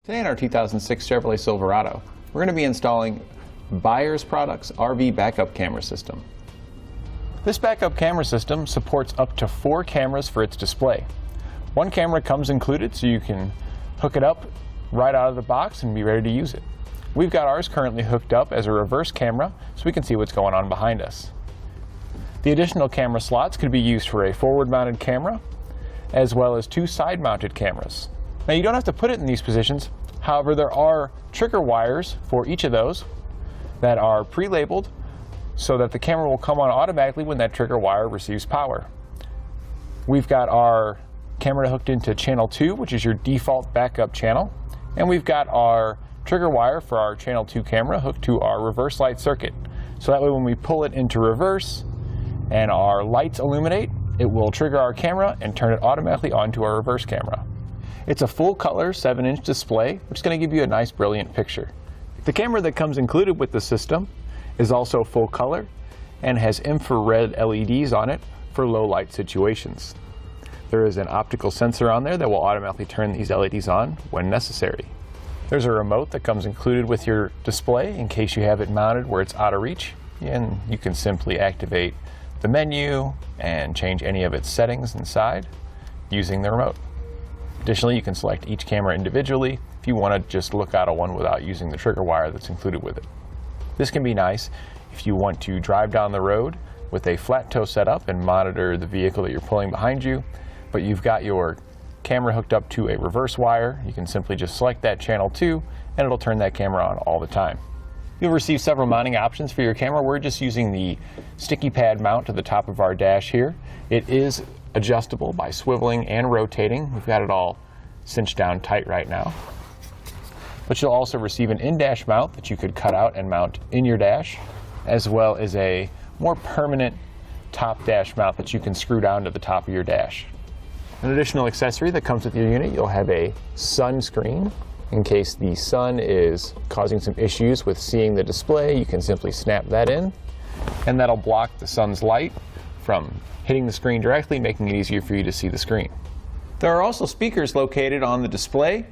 Today in our 2006 Chevrolet Silverado, we're going to be installing Buyer's Products RV Backup Camera System. This backup camera system supports up to 4 cameras for its display. One camera comes included, so you can hook it up right out of the box and be ready to use it. We've got ours currently hooked up as a reverse camera so we can see what's going on behind us. The additional camera slots could be used for a forward-mounted camera as well as 2 side-mounted cameras. Now you don't have to put it in these positions, however there are trigger wires for each of those that are pre-labeled so that the camera will come on automatically when that trigger wire receives power. We've got our camera hooked into channel 2, which is your default backup channel, and we've got our trigger wire for our channel 2 camera hooked to our reverse light circuit. So that way when we pull it into reverse and our lights illuminate, it will trigger our camera and turn it automatically onto our reverse camera. It's a full color 7-inch display, which is going to give you a nice brilliant picture. The camera that comes included with the system is also full color and has infrared LEDs on it for low light situations. There is an optical sensor on there that will automatically turn these LEDs on when necessary. There's a remote that comes included with your display in case you have it mounted where it's out of reach, and you can simply activate the menu and change any of its settings inside using the remote. Additionally, you can select each camera individually if you want to just look out of one without using the trigger wire that's included with it. This can be nice if you want to drive down the road with a flat tow setup and monitor the vehicle that you're pulling behind you, but you've got your camera hooked up to a reverse wire. You can simply just select that channel 2 and it'll turn that camera on all the time. You'll receive several mounting options for your camera. We're just using the sticky pad mount to the top of our dash here. It is adjustable by swiveling and rotating. We've got it all cinched down tight right now. But you'll also receive an in-dash mount that you could cut out and mount in your dash, as well as a more permanent top dash mount that you can screw down to the top of your dash. An additional accessory that comes with your unit, you'll have a sun screen. In case the sun is causing some issues with seeing the display, you can simply snap that in, and that'll block the sun's light from hitting the screen directly, making it easier for you to see the screen. There are also speakers located on the display,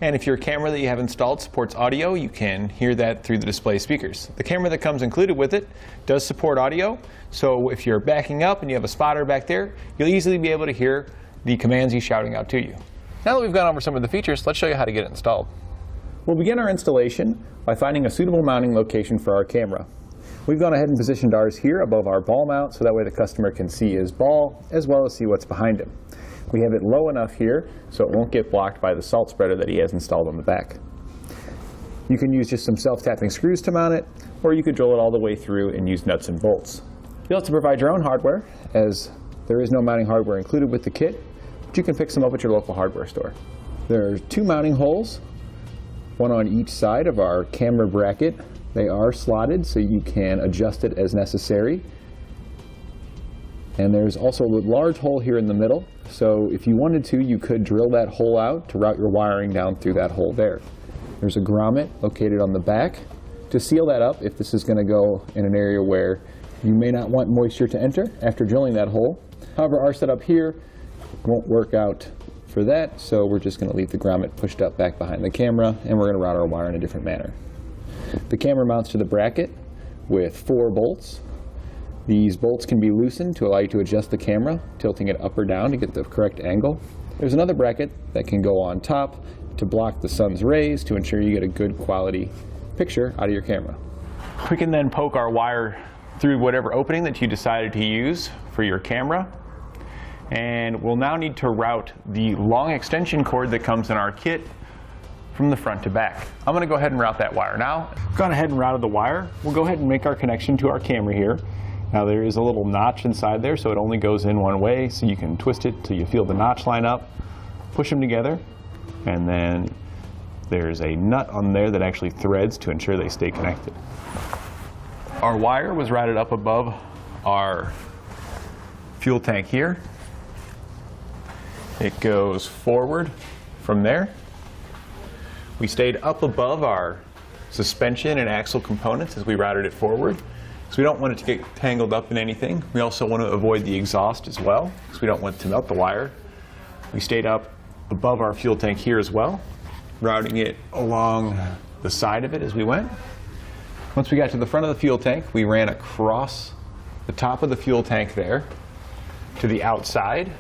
and if your camera that you have installed supports audio, you can hear that through the display speakers. The camera that comes included with it does support audio, so if you're backing up and you have a spotter back there, you'll easily be able to hear the commands he's shouting out to you. Now that we've gone over some of the features, let's show you how to get it installed. We'll begin our installation by finding a suitable mounting location for our camera. We've gone ahead and positioned ours here above our ball mount so that way the customer can see his ball as well as see what's behind him. We have it low enough here so it won't get blocked by the salt spreader that he has installed on the back. You can use just some self-tapping screws to mount it, or you could drill it all the way through and use nuts and bolts. You'll have to provide your own hardware, as there is no mounting hardware included with the kit, but you can pick some up at your local hardware store. There are 2 mounting holes, one on each side of our camera bracket. They are slotted so you can adjust it as necessary. And there's also a large hole here in the middle, so if you wanted to, you could drill that hole out to route your wiring down through that hole there. There's a grommet located on the back to seal that up if this is going to go in an area where you may not want moisture to enter after drilling that hole. However, our setup here won't work out for that, so we're just going to leave the grommet pushed up back behind the camera, and we're going to route our wire in a different manner. The camera mounts to the bracket with 4 bolts. These bolts can be loosened to allow you to adjust the camera, tilting it up or down to get the correct angle. There's another bracket that can go on top to block the sun's rays to ensure you get a good quality picture out of your camera. We can then poke our wire through whatever opening that you decided to use for your camera. And we'll now need to route the long extension cord that comes in our kit from the front to back. I'm going to go ahead and route that wire now. Gone ahead and routed the wire. We'll go ahead and make our connection to our camera here. Now there is a little notch inside there, so it only goes in one way, so you can twist it till you feel the notch line up, push them together, and then there's a nut on there that actually threads to ensure they stay connected. Our wire was routed up above our fuel tank here. It goes forward from there. We stayed up above our suspension and axle components as we routed it forward, because we don't want it to get tangled up in anything. We also want to avoid the exhaust as well, because we don't want to melt the wire. We stayed up above our fuel tank here as well. routing it along the side of it as we went. Once we got to the front of the fuel tank, we ran across the top of the fuel tank there to the outside.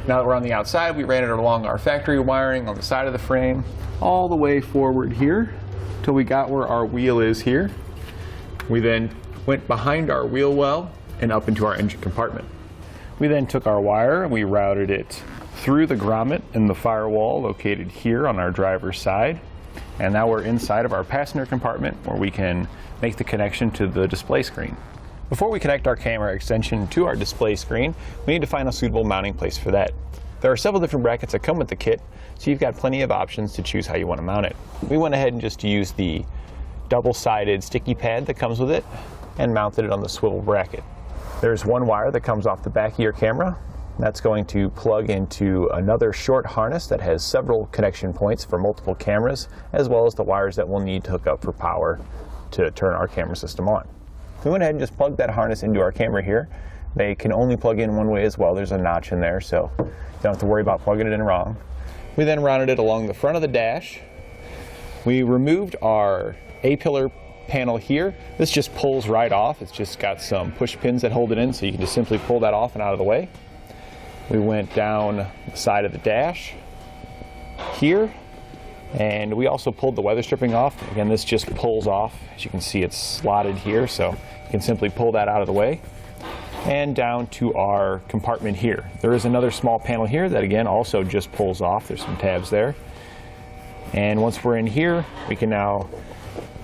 Now that we're on the outside, we ran it along our factory wiring on the side of the frame, all the way forward here till we got where our wheel is here. We then went behind our wheel well and up into our engine compartment. We then took our wire and we routed it through the grommet and the firewall located here on our driver's side. And now we're inside of our passenger compartment where we can make the connection to the display screen. Before we connect our camera extension to our display screen, we need to find a suitable mounting place for that. There are several different brackets that come with the kit, so you've got plenty of options to choose how you want to mount it. We went ahead and just used the double-sided sticky pad that comes with it and mounted it on the swivel bracket. There's one wire that comes off the back of your camera. That's going to plug into another short harness that has several connection points for multiple cameras, as well as the wires that we'll need to hook up for power to turn our camera system on. We went ahead and just plugged that harness into our camera here. They can only plug in one way as well. There's a notch in there, so you don't have to worry about plugging it in wrong. We then routed it along the front of the dash. We removed our A-pillar panel here. This just pulls right off. It's just got some push pins that hold it in, so you can just simply pull that off and out of the way. We went down the side of the dash here, and we also pulled the weather stripping off. Again, this just pulls off. As you can see, it's slotted here, so you can simply pull that out of the way. And down to our compartment here. There is another small panel here that again also just pulls off. There's some tabs there. And once we're in here, we can now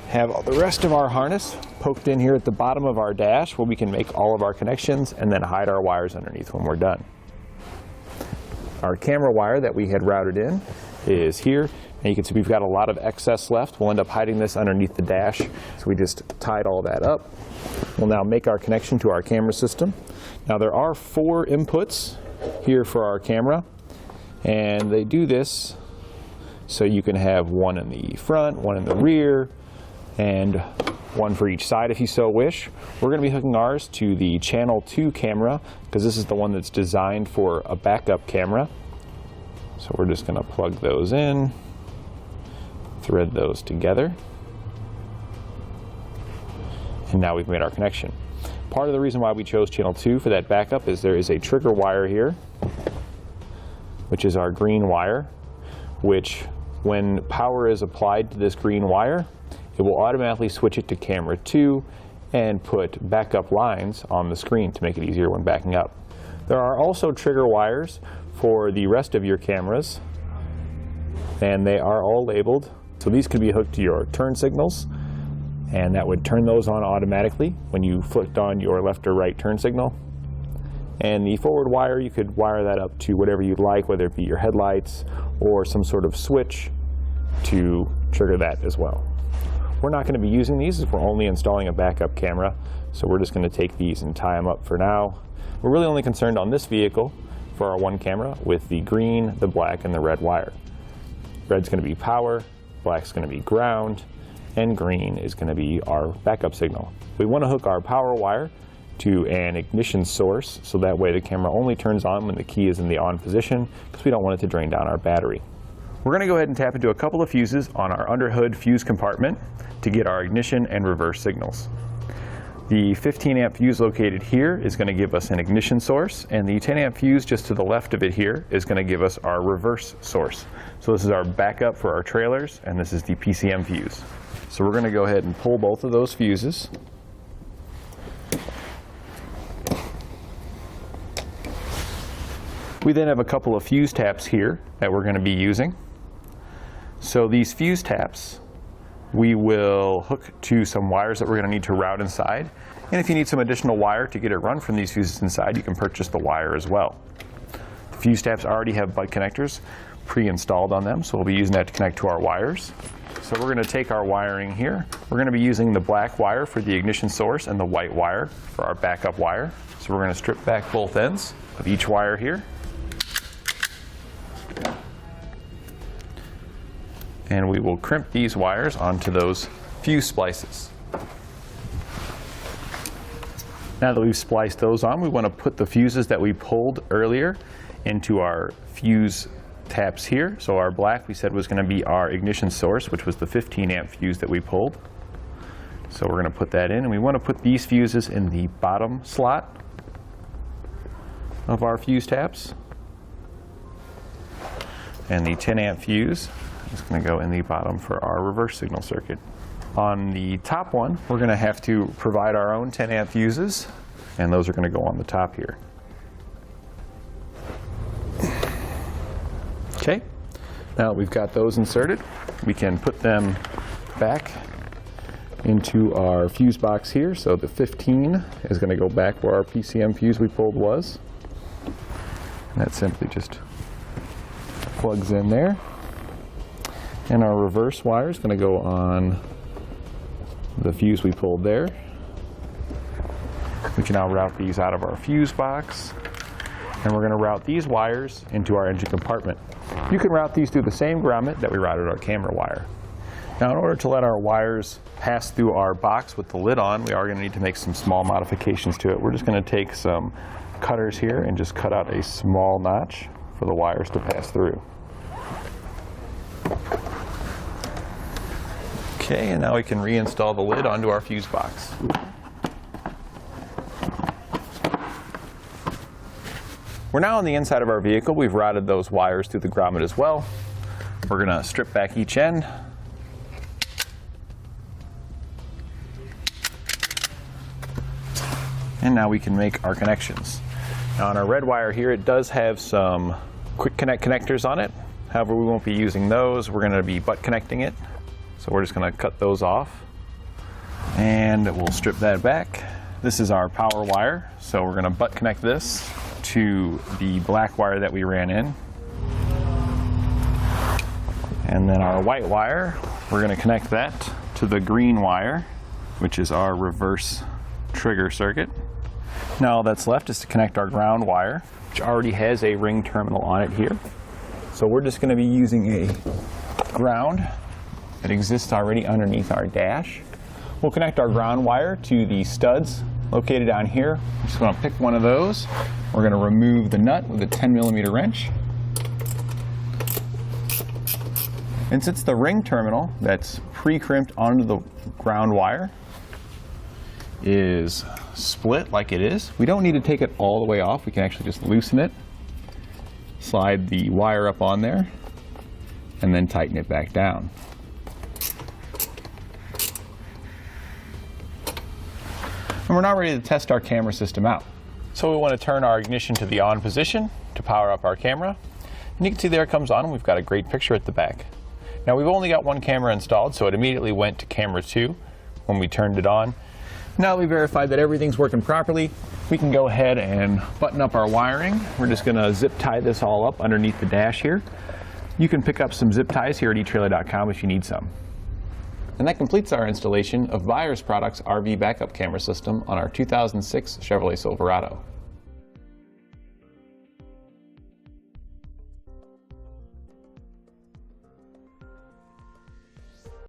have the rest of our harness poked in here at the bottom of our dash where we can make all of our connections and then hide our wires underneath when we're done. Our camera wire that we had routed in is here, and you can see we've got a lot of excess left. We'll end up hiding this underneath the dash, so we just tied all that up. We'll now make our connection to our camera system. Now there are 4 inputs here for our camera, and they do this so you can have one in the front, one in the rear, and one for each side if you so wish. We're going to be hooking ours to the channel 2 camera because this is the one that's designed for a backup camera. So we're just going to plug those in, thread those together, and now we've made our connection. Part of the reason why we chose channel 2 for that backup is there is a trigger wire here, which is our green wire, which when power is applied to this green wire, it will automatically switch it to camera 2 and put backup lines on the screen to make it easier when backing up. There are also trigger wires for the rest of your cameras, and they are all labeled. So these could be hooked to your turn signals, and that would turn those on automatically when you flicked on your left or right turn signal. And the forward wire, you could wire that up to whatever you'd like, whether it be your headlights or some sort of switch to trigger that as well. We're not going to be using these as we're only installing a backup camera, so we're just going to take these and tie them up for now. We're really only concerned on this vehicle for our one camera with the green, the black, and the red wire. Red's going to be power, black's going to be ground, and green is going to be our backup signal. We want to hook our power wire to an ignition source, so that way the camera only turns on when the key is in the on position, because we don't want it to drain down our battery. We're going to go ahead and tap into a couple of fuses on our underhood fuse compartment to get our ignition and reverse signals. The 15 amp fuse located here is going to give us an ignition source, and the 10 amp fuse just to the left of it here is going to give us our reverse source. So this is our backup for our trailers, and this is the PCM fuse. So we're going to go ahead and pull both of those fuses. We then have a couple of fuse taps here that we're going to be using. So these fuse taps we will hook to some wires that we're going to need to route inside. And if you need some additional wire to get it run from these fuses inside, you can purchase the wire as well. The fuse taps already have butt connectors pre-installed on them, so we'll be using that to connect to our wires. So we're going to take our wiring here. We're going to be using the black wire for the ignition source and the white wire for our backup wire. So we're going to strip back both ends of each wire here. And we will crimp these wires onto those fuse splices. Now that we've spliced those on, we want to put the fuses that we pulled earlier into our fuse taps here. So our black we said was going to be our ignition source, which was the 15 amp fuse that we pulled. So we're going to put that in, and we want to put these fuses in the bottom slot of our fuse taps. And the 10 amp fuse is going to go in the bottom for our reverse signal circuit. On the top one, we're going to have to provide our own 10 amp fuses, and those are going to go on the top here. Okay, now that we've got those inserted, we can put them back into our fuse box here. So the 15 is going to go back where our PCM fuse we pulled was. And that simply just plugs in there. And our reverse wire is going to go on the fuse we pulled there. We can now route these out of our fuse box. And we're going to route these wires into our engine compartment. You can route these through the same grommet that we routed our camera wire. Now, in order to let our wires pass through our box with the lid on, we are going to need to make some small modifications to it. We're just going to take some cutters here and just cut out a small notch for the wires to pass through. Okay, and now we can reinstall the lid onto our fuse box. We're now on the inside of our vehicle. We've routed those wires through the grommet as well. We're going to strip back each end. And now we can make our connections. Now on our red wire here, it does have some quick connect connectors on it. However, we won't be using those. We're going to be butt connecting it. So we're just going to cut those off. And we'll strip that back. This is our power wire. So we're going to butt connect this to the black wire that we ran in. And then our white wire, we're going to connect that to the green wire, which is our reverse trigger circuit. Now all that's left is to connect our ground wire, which already has a ring terminal on it here. So we're just going to be using a ground that exists already underneath our dash. We'll connect our ground wire to the studs located down here. I'm just going to pick one of those. We're going to remove the nut with a 10mm wrench. And since the ring terminal that's pre-crimped onto the ground wire is split like it is, we don't need to take it all the way off. We can actually just loosen it, slide the wire up on there, and then tighten it back down. And we're now ready to test our camera system out. So we want to turn our ignition to the on position to power up our camera. And you can see there it comes on, and we've got a great picture at the back. Now we've only got one camera installed, so it immediately went to camera 2 when we turned it on. Now that we verified that everything's working properly, we can go ahead and button up our wiring. We're just going to zip tie this all up underneath the dash here. You can pick up some zip ties here at etrailer.com if you need some. And that completes our installation of Buyers Products RV backup camera system on our 2006 Chevrolet Silverado.